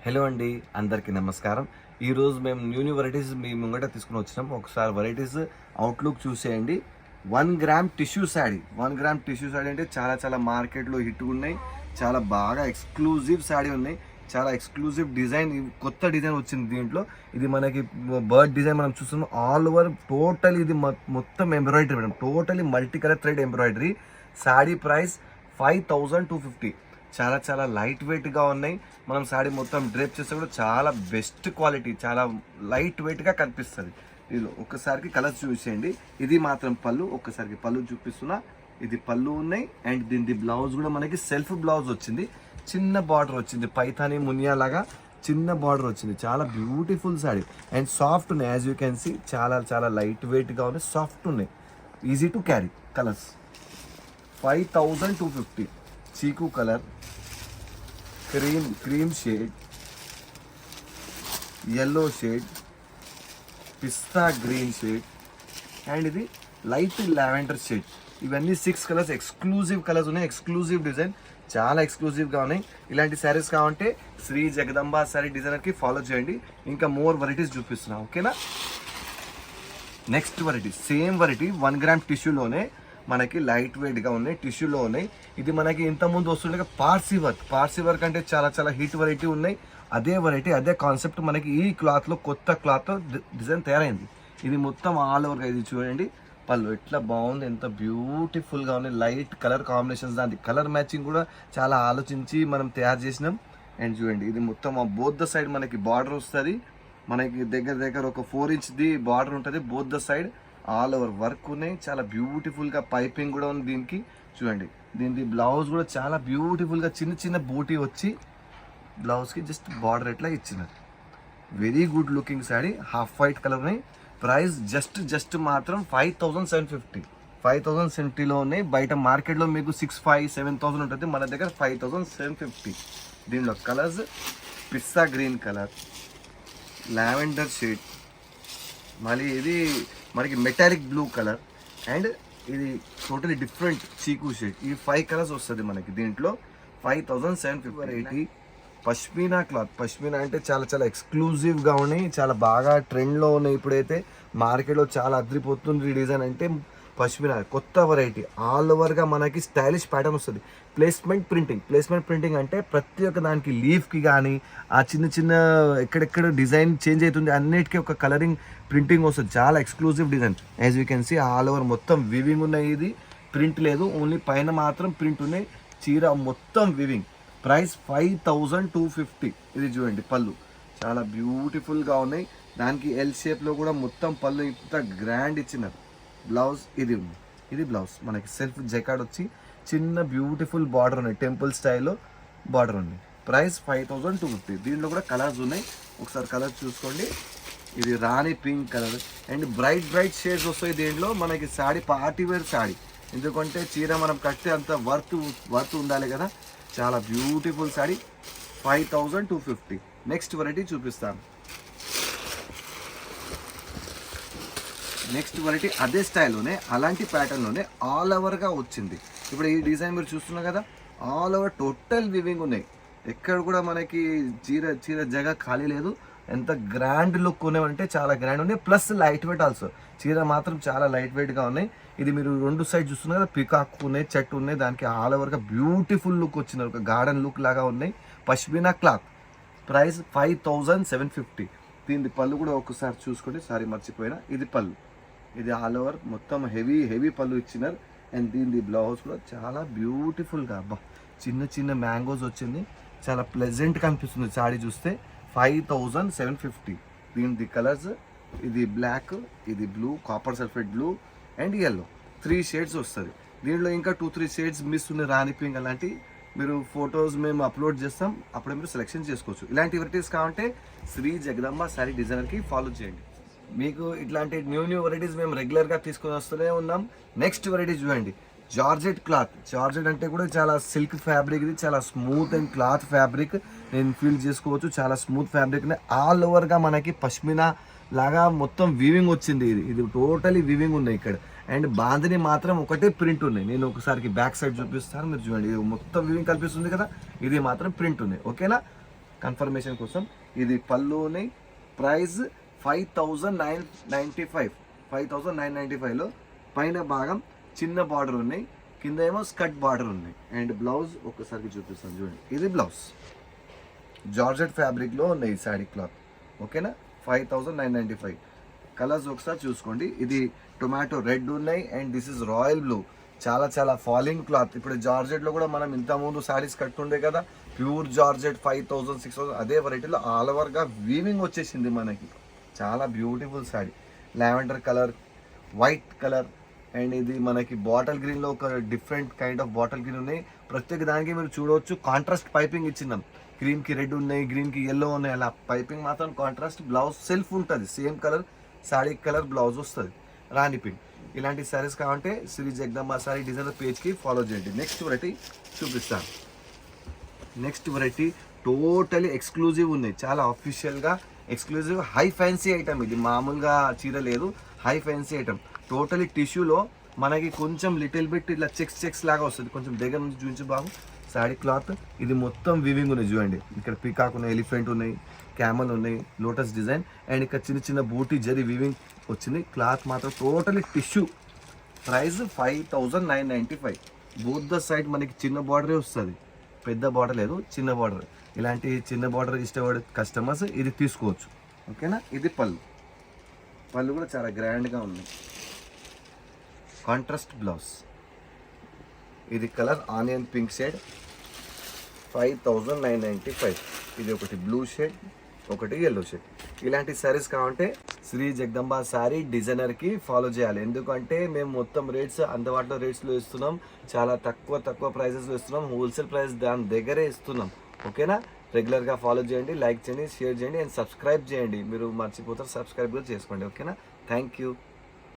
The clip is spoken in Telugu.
హలో అండి, అందరికీ నమస్కారం. ఈరోజు మేము న్యూ వెరైటీస్ మీ ముంగట తీసుకుని వచ్చినాం. ఒకసారి వెరైటీస్ అవుట్లుక్ చూసేయండి. 1 gram tissue sari. 1 gram tissue sari అంటే చాలా మార్కెట్లో హిట్ ఉన్నాయి. చాలా బాగా ఎక్స్క్లూజివ్ శాడీ ఉన్నాయి. చాలా ఎక్స్క్లూజివ్ డిజైన్, కొత్త డిజైన్ వచ్చింది దీంట్లో. ఇది మనకి బర్డ్ డిజైన్ మనం చూస్తున్నాం. ఆల్ ఓవర్ టోటల్ ఇది మొత్తం embroidery madam. Totally multi colour thread embroidery. Sari price 5250. చాలా లైట్ వెయిట్గా ఉన్నాయి. మనం శాడీ మొత్తం డ్రేప్ చేస్తే కూడా చాలా బెస్ట్ క్వాలిటీ, చాలా లైట్ వెయిట్గా కనిపిస్తుంది. ఇది ఒక్కసారికి కలర్స్ చూసేయండి. ఇది మాత్రం పళ్ళు. ఒక్కసారికి పళ్ళు చూపిస్తున్నా. ఇది పళ్ళు ఉన్నాయి. అండ్ దీని బ్లౌజ్ కూడా మనకి సెల్ఫ్ బ్లౌజ్ వచ్చింది. చిన్న బార్డర్ వచ్చింది, పైథానీ మునియా లాగా చిన్న బార్డర్ వచ్చింది. చాలా బ్యూటిఫుల్ శాడీ అండ్ సాఫ్ట్ ఉన్నాయి. యాజ్ యూ కెన్ సీ చాలా లైట్ వెయిట్గా ఉన్నాయి, సాఫ్ట్ ఉన్నాయి, easy to carry. Colours 5250. Chikoo colour, cream shade, yellow shade, pista green shade and ఇది లైట్ లావెండర్ షేడ్. ఇవన్నీ 6 కలర్స్, ఎక్స్క్లూజివ్ కలర్స్ ఉన్నాయి. ఎక్స్క్లూజివ్ డిజైన్, చాలా ఎక్స్క్లూజివ్గా ఉన్నాయి. ఇలాంటి శారీస్ కావాలంటే శ్రీ జగదంబ శారీ డిజైనర్కి ఫాలో చేయండి. ఇంకా మోర్ వెరైటీస్ చూపిస్తున్నా, ఓకేనా. Next variety, same variety 1 gram టిష్యూలోనే మనకి లైట్ వెయిట్గా ఉన్నాయి, టిష్యూలో ఉన్నాయి. ఇది మనకి ఇంతకుముందు వస్తుండే పార్సీ వర్క్ అంటే చాలా హిట్ వెరైటీ ఉన్నాయి. అదే వెరైటీ, అదే కాన్సెప్ట్ మనకి ఈ క్లాత్లో, కొత్త క్లాత్లో డిజైన్ తయారైంది. ఇది మొత్తం ఆల్ ఓవర్గా. ఇది చూడండి పళ్ళు ఎట్లా బాగుంది, ఎంత బ్యూటిఫుల్గా ఉన్నాయి. లైట్ కలర్ కాంబినేషన్స్, దాని కలర్ మ్యాచింగ్ కూడా చాలా ఆలోచించి మనం తయారు చేసినాం. అండ్ చూడండి ఇది మొత్తం బోత్ ద సైడ్ మనకి బార్డర్ వస్తుంది. మనకి దగ్గర ఒక 4 ఇంచ్ది బార్డర్ ఉంటుంది both the side. All over work ఉన్నాయి. చాలా బ్యూటిఫుల్గా పైపింగ్ కూడా ఉంది దీనికి. చూడండి దీనికి బ్లౌజ్ కూడా చాలా బ్యూటిఫుల్గా చిన్న బూటీ వచ్చి బ్లౌజ్కి జస్ట్ బార్డర్ ఎట్లా ఇచ్చినారు. Very good looking sari. Half white colour ఉన్నాయి. ప్రైస్ జస్ట్ మాత్రం 5750. 5070లో ఉన్నాయి. బయట మార్కెట్లో మీకు 6500-7000 ఉంటుంది. మన దగ్గర 5750. దీనిలో కలర్స్ పిస్తా గ్రీన్ కలర్, లావెండర్ షేడ్, మళ్ళీ ఇది మనకి మెటాలిక్ బ్లూ కలర్ అండ్ ఇది టోటలీ డిఫరెంట్ చీకు షేడ్. ఈ 5 కలర్స్ వస్తుంది మనకి దీంట్లో. 5750. పష్మీనా క్లాత్. పష్మీనా అంటే చాలా ఎక్స్క్లూజివ్గా ఉన్నాయి, చాలా బాగా ట్రెండ్లో ఉన్నాయి. ఇప్పుడైతే మార్కెట్లో చాలా అదిరిపోతుంది డిజైన్ అంటే పష్మీనా. కొత్త వెరైటీ, ఆల్ ఓవర్గా మనకి స్టైలిష్ ప్యాటర్న్ వస్తుంది. ప్లేస్మెంట్ ప్రింటింగ్ అంటే ప్రతి ఒక్క దానికి లీఫ్కి కానీ ఆ చిన్న ఎక్కడెక్కడ డిజైన్ చేంజ్ అవుతుంది అన్నిటికీ ఒక కలరింగ్ ప్రింటింగ్ వస్తుంది. చాలా exclusive design. As you can see all over మొత్తం వివింగ్ ఉన్నాయి. ఇది ప్రింట్ లేదు, ఓన్లీ పైన మాత్రం ప్రింట్ ఉన్నాయి. చీర మొత్తం వివింగ్. ప్రైస్ 5250. ఇది చూడండి పళ్ళు చాలా బ్యూటిఫుల్గా ఉన్నాయి. దానికి ఎల్ షేప్లో కూడా మొత్తం పళ్ళు ఇంత గ్రాండ్ ఇచ్చినారు. బ్లౌజ్ ఇది ఉంది. ఇది బ్లౌజ్ మనకి సెల్ఫ్ జైకార్డ్ వచ్చి చిన్న బ్యూటిఫుల్ బార్డర్ ఉన్నాయి, టెంపుల్ స్టైల్లో బార్డర్ ఉంది. ప్రైస్ 5250. దీంట్లో కూడా కలర్స్ ఉన్నాయి. ఒకసారి కలర్ చూసుకోండి. ఇది rani pink colour and bright shades వస్తాయి దీంట్లో. మనకి శాడీ పార్టీ వేర్ శాడీ, ఎందుకంటే చీర మనం కట్టే అంత వర్త్ ఉండాలి కదా. చాలా బ్యూటిఫుల్ శాడీ. 5250. నెక్స్ట్ వెరైటీ చూపిస్తాను. నెక్స్ట్ వెరైటీ అదే స్టైల్లోనే, అలాంటి ప్యాటర్న్లోనే ఆల్ ఓవర్గా వచ్చింది. ఇప్పుడు ఈ డిజైన్ మీరు చూస్తున్నారు కదా, ఆల్ ఓవర్ టోటల్ వివింగ్ ఉన్నాయి. ఎక్కడ కూడా మనకి చీర జగ ఖాళీ లేదు. ఎంత గ్రాండ్ లుక్ ఉన్నాయంటే చాలా గ్రాండ్ ఉన్నాయి. Plus light weight also. చీర మాత్రం చాలా లైట్ వెయిట్గా ఉన్నాయి. ఇది మీరు 2 సైడ్ చూస్తున్నారు కదా, పికాక్ ఉన్నాయి, చెట్టు ఉన్నాయి. దానికి ఆల్ ఓవర్గా బ్యూటిఫుల్ లుక్ వచ్చినారు, ఒక గార్డెన్ లుక్ లాగా ఉన్నాయి. పష్మీనా క్లాత్. ప్రైస్ 5750. దీని పళ్ళు కూడా ఒకసారి చూసుకోండి. సారీ మర్చిపోయినా, ఇది పళ్ళు. ఇది ఆల్ ఓవర్ మొత్తం హెవీ పళ్ళు ఇచ్చినారు. అండ్ దీని బ్లౌజ్ కూడా చాలా బ్యూటిఫుల్గా చిన్న మ్యాంగోస్ వచ్చింది. చాలా ప్లెజెంట్గా అనిపిస్తుంది శాడీ చూస్తే. 5750. దీని కలర్స్ ఇది బ్లాక్, ఇది blue, copper sulphate blue and yellow. 3 shades వస్తుంది. దీంట్లో ఇంకా 2-3 షేడ్స్ మిస్ ఉన్నాయి, రాణి పింక్ అలాంటి. మీరు ఫొటోస్ మేము అప్లోడ్ చేస్తాం, అప్పుడే మీరు సెలెక్షన్ చేసుకోవచ్చు. ఇలాంటి వెరైటీస్ కావాలంటే శ్రీ జగదంబ శారీ డిజైనర్కి ఫాలో చేయండి. మీకు ఇట్లాంటి న్యూ వెరైటీస్ మేము రెగ్యులర్గా తీసుకొని వస్తూనే ఉన్నాం. నెక్స్ట్ వెరైటీ చూడండి, జార్జెట్ క్లాత్. జార్జెట్ అంటే కూడా చాలా సిల్క్ ఫ్యాబ్రిక్. ఇది చాలా స్మూత్ అండ్ క్లాత్ ఫ్యాబ్రిక్ నేను ఫీల్ చేసుకోవచ్చు. చాలా స్మూత్ ఫ్యాబ్రిక్. ఆల్ ఓవర్గా మనకి పష్మినా లాగా మొత్తం వీవింగ్ వచ్చింది. ఇది టోటలీ వీవింగ్ ఉన్నాయి ఇక్కడ. అండ్ బాందిని మాత్రం ఒకటే ప్రింట్ ఉన్నాయి. నేను ఒకసారికి బ్యాక్ సైడ్ చూపిస్తాను, మీరు చూడండి. ఇది మొత్తం వీవింగ్ కనిపిస్తుంది కదా, ఇది మాత్రం ప్రింట్ ఉన్నాయి. ఓకేనా. కన్ఫర్మేషన్ కోసం. ఇది పళ్ళుని ప్రైస్ 5,995. 5,995లో పైన భాగం చిన్న బార్డర్ ఉన్నాయి, కింద ఏమో స్కర్ట్ బార్డర్ ఉన్నాయి. అండ్ బ్లౌజ్ ఒక్కసారి చూపిస్తాను చూడండి. ఇది బ్లౌజ్ జార్జెట్ ఫ్యాబ్రిక్లో ఉన్నాయి ఈ శారీ క్లాత్. ఓకేనా, 5,995. కలర్స్ ఒకసారి చూసుకోండి. ఇది టొమాటో రెడ్ ఉన్నాయి and this is royal blue. చాలా చాలా ఫాలింగ్ క్లాత్. ఇప్పుడు జార్జెట్లో కూడా మనం ఇంతకుముందు శారీస్ కట్టుండే కదా, ప్యూర్ జార్జెట్ 5,000 6,000 అదే వెరైటీలో ఆల్ ఓవర్గా వీవింగ్ వచ్చేసింది మనకి. చాలా beautiful sari. Lavender colour, white colour and ఇది మనకి బాటిల్ గ్రీన్లో ఒక different kind of bottle green ఉన్నాయి. ప్రత్యేక దానికి మీరు చూడవచ్చు కాంట్రాస్ట్ పైపింగ్ ఇచ్చినాం. గ్రీన్కి రెడ్ ఉన్నాయి, గ్రీన్కి ఎల్లో ఉన్నాయి, అలా పైపింగ్ మాత్రం కాంట్రాస్ట్. బ్లౌజ్ సెల్ఫ్ ఉంటుంది, same colour sari colour blouse వస్తుంది, రాణి పింక్. ఇలాంటి శారీస్ కావాలంటే శ్రీ జగదంబ శారీ డిజైనర్ పేజ్కి ఫాలో చేయండి. నెక్స్ట్ వెరైటీ చూపిస్తాను. నెక్స్ట్ వెరైటీ టోటలీ ఎక్స్క్లూజివ్ ఉన్నాయి, చాలా అఫీషియల్గా ఎక్స్క్లూజివ్ హై ఫ్యాన్సీ ఐటమ్. ఇది మామూలుగా చీర లేదు, హై ఫ్యాన్సీ ఐటమ్. టోటలీ టిష్యూలో మనకి కొంచెం లిటిల్ బిట్ ఇట్లా చెక్స్ లాగా వస్తుంది. కొంచెం దగ్గర నుంచి చూపించి బాబు శారీ క్లాత్. ఇది మొత్తం వివింగ్ ఉన్నాయి చూడండి. ఇక్కడ పీకాక్ ఉన్నాయి, ఎలిఫెంట్ ఉన్నాయి, క్యామల్ ఉన్నాయి, లోటస్ డిజైన్ అండ్ ఇక్కడ చిన్న చిన్న బూటీ జరీ వివింగ్ వచ్చింది. క్లాత్ మాత్రం totally tissue. Price 5,995. Both the side మనకి చిన్న బార్డరే వస్తుంది, పెద్ద బార్డర్ లేదు, చిన్న బార్డర్. ఇలాంటి చిన్న బార్డర్ ఇష్టపడే కస్టమర్స్ ఇది తీసుకోవచ్చు. ఓకేనా, ఇది పళ్ళు. పళ్ళు కూడా చాలా గ్రాండ్గా ఉంది. Contrast blouse. ఇది కలర్ ఆనియన్ పింక్ షేడ్, 5,995. ఇది ఒకటి బ్లూ షేడ్, ఒకటి ఎల్లో షేడ్. ఇలాంటి శారీస్ కావాలంటే శ్రీ జగదంబ శారీ డిజైనర్కి ఫాలో చేయాలి. ఎందుకంటే మేము మొత్తం రేట్స్ అందుబాటులో రేట్స్లో ఇస్తున్నాం, చాలా తక్కువ ప్రైజెస్లో ఇస్తున్నాం, హోల్సేల్ ప్రైస్ దాని దగ్గరే ఇస్తున్నాం. ఓకేనా, రెగ్యులర్గా ఫాలో చేయండి, లైక్ చేయండి, షేర్ చేయండి అండ్ సబ్స్క్రైబ్ చేయండి. మీరు మర్చిపోతారు, సబ్స్క్రైబ్ కూడా చేసుకోండి. ఓకేనా, థ్యాంక్ యూ.